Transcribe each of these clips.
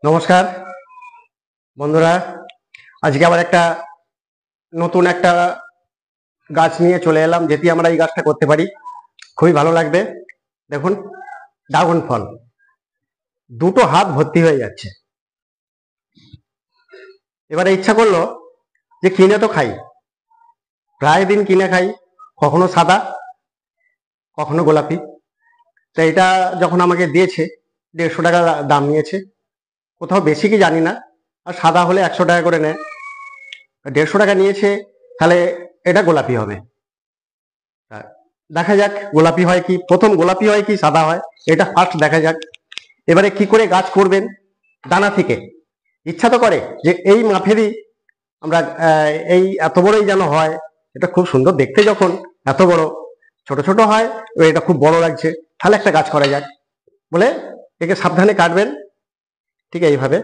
নমস্কার বন্ধুরা, আজকে আবার একটা নতুন একটা গাছ নিয়ে চলে এলাম। যেটি আমরা এই গাছটা করতে পারি, খুবই ভালো লাগবে। দেখুন, ড্রাগন ফল দুটো হাত ভর্তি হয়ে যাচ্ছে। এবারে ইচ্ছা করলো যে কিনে তো খাই, প্রায় দিন কিনে খাই, কখনো সাদা কখনো গোলাপি। তো এটা যখন আমাকে দিয়েছে, 150 টাকা দাম নিয়েছে, কোথাও বেশি কি জানি না। আর সাদা হলে 100 টাকা করে নেয়, 150 টাকা নিয়েছে, তাহলে এটা গোলাপি হবে। দেখা যাক গোলাপি হয় কি, প্রথম গোলাপি হয় কি সাদা হয়, এটা ফার্স্ট দেখা যাক। এবারে কি করে গাছ করবেন, দানা থেকে। ইচ্ছা তো করে যে এই মাফেরই আমরা এই এত বড়ই যেন হয়। এটা খুব সুন্দর দেখতে, যখন এত বড়, ছোট ছোট হয় এটা খুব বড় লাগছে, তাহলে একটা গাছ করা যাক বলে একে সাবধানে কাটবেন, ঠিক এইভাবে।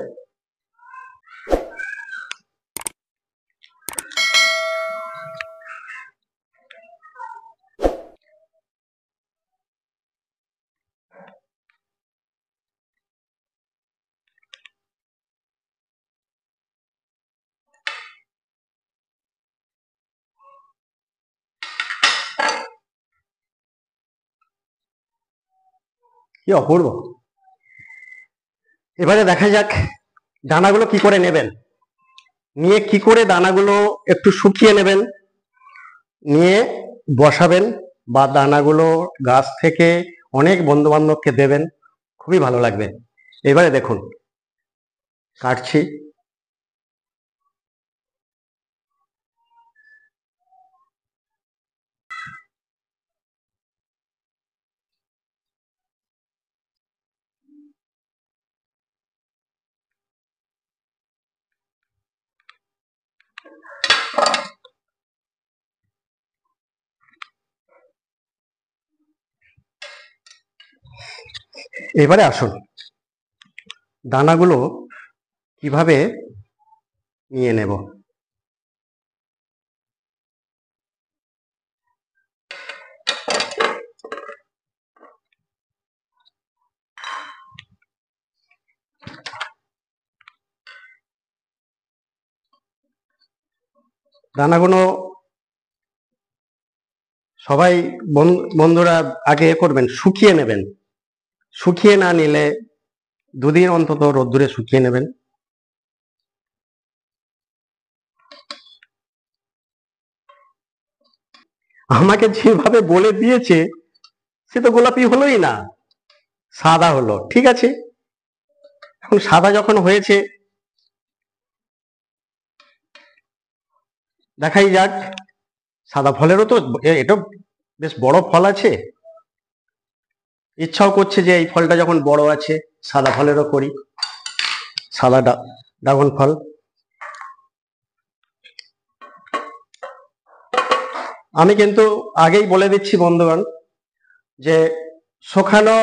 কি অপূর্ব! এবারে দেখা যাক দানাগুলো কি করে নেবেন, নিয়ে কি করে দানাগুলো একটু শুকিয়ে নেবেন, নিয়ে বসাবেন, বা দানাগুলো গাছ থেকে অনেক বন্ধু বান্ধবকে দেবেন, খুবই ভালো লাগবে। এবারে দেখুন কাটছি। এবারে আসুন দানাগুলো কিভাবে নিয়ে নেব। দানাগুলো সবাই বন্ধুরা আগে করবেন, শুকিয়ে নেবেন। শুকিয়ে না নিলে 2 দিন অন্তত রোদ্দুরে শুকিয়ে নেবেন। আমাকে যেভাবে বলে দিয়েছে সে তো গোলাপি হলোই না, সাদা হলো। ঠিক আছে, এখন সাদা যখন হয়েছে দেখাই যাক। সাদা ফলেরও তো এটা বেশ বড় ফল আছে, ইচ্ছাও করছে যে এই ফলটা যখন বড় আছে সাদা ফলেরও করি, সাদা ড্রাগন ফল। আমি কিন্তু আগেই বলে দিচ্ছি বন্ধুগণ, যে শুকানো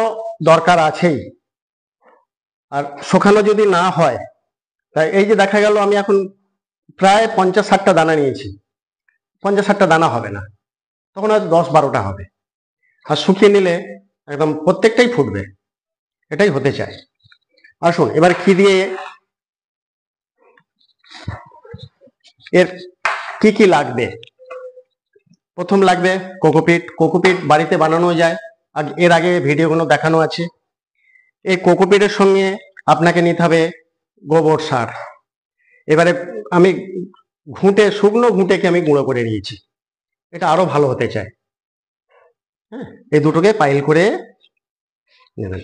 দরকার আছেই। আর শুকানো যদি না হয়, তাই এই যে দেখা গেল আমি এখন প্রায় 50-60টা দানা নিয়েছি, 50-60টা দানা হবে না, তখন হয়তো 10-12টা হবে। আর শুকিয়ে নিলে একদম প্রত্যেকটাই ফুটবে, এটাই হতে চায়। আসুন এবার কি দিয়ে, এর কি কি লাগবে। প্রথম লাগবে কোকোপিট। কোকোপিট বাড়িতে বানানো যায়, আর এর আগে ভিডিওগুলো দেখানো আছে। এই কোকোপিটের সঙ্গে আপনাকে নিতে হবে গোবর সার। এবারে আমি শুকনো ঘুঁটেকে আমি গুঁড়ো করে নিয়েছি, এটা আরো ভালো হতে চায়। হ্যাঁ, এই দুটোকে পাইল করে নেবেন।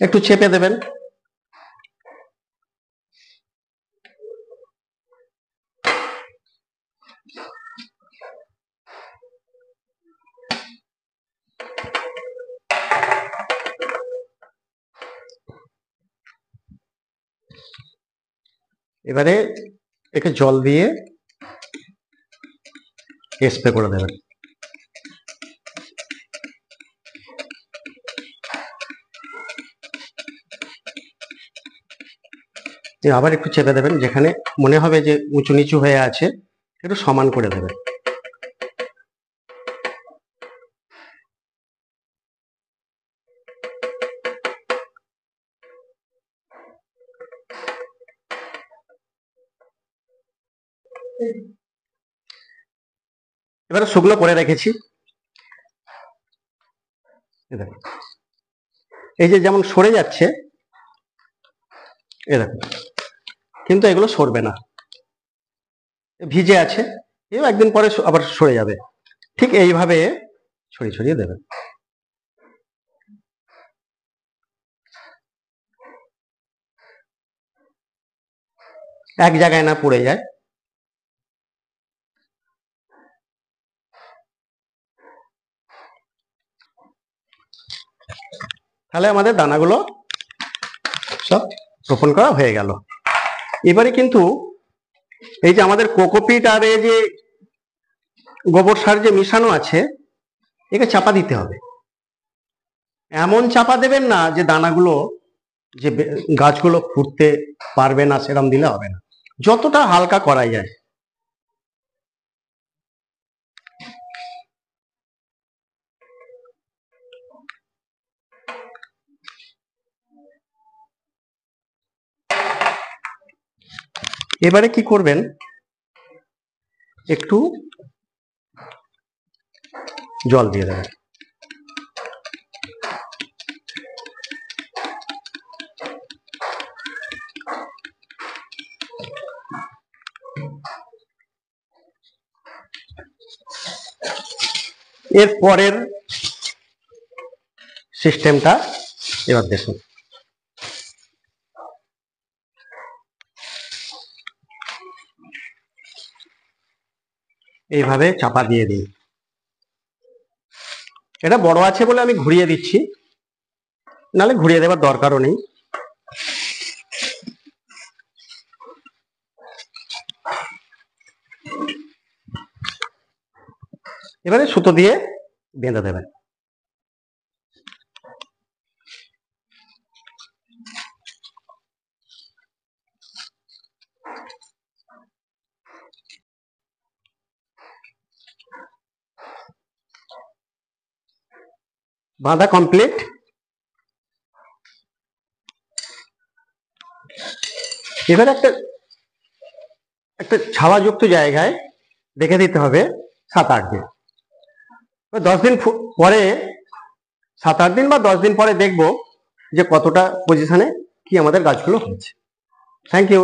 একটু চেপে দেবেন। এবারে একে জল দিয়ে স্প্রে করে দেবেন। আবার একটু চেপে দেবেন, যেখানে মনে হবে যে উঁচু নিচু হয়ে আছে একটু সমান করে দেবেন। এবারে শুকনো করে রেখেছি, এই যে যেমন সরে যাচ্ছে, এ দেখো, কিন্তু এগুলো সরবে না, ভিজে আছে, এও একদিন পরে আবার সরে যাবে। ঠিক এইভাবে ছড়িয়ে ছড়িয়ে দেবেন। এক জায়গায় না পড়ে যায়। তাহলে আমাদের দানাগুলো সব রোপণ করা হয়ে গেল। এবারে কিন্তু এই যে আমাদের কোকোপিট আর এই যে গোবর সার যে মিশানো আছে, একে চাপা দিতে হবে। এমন চাপা দেবেন না যে দানাগুলো, যে গাছগুলো ফুটতে পারবে না, সেরকম দিলে হবে না। যতটা হালকা করা যায়। এবারে কি করবেন, একটু জল দিয়ে দেবেন। এর পরের সিস্টেমটা এবার দেখুন। এইভাবে চাপা দিয়ে দিই। এটা বড় আছে বলে আমি ঘুরিয়ে দিচ্ছি, নাহলে ঘুরিয়ে দেওয়ার দরকারও নেই। এবারে সুতো দিয়ে বেঁধে দেবেন। বাঁধা কমপ্লিট। এবারে একটা ছাওয়াযুক্ত জায়গায় রেখে দিতে হবে 7-8 দিন। 10 দিন পরে, 7-8 দিন বা 10 দিন পরে দেখবো যে কতটা পজিশনে কি আমাদের গাছগুলো হয়েছে। Thank you.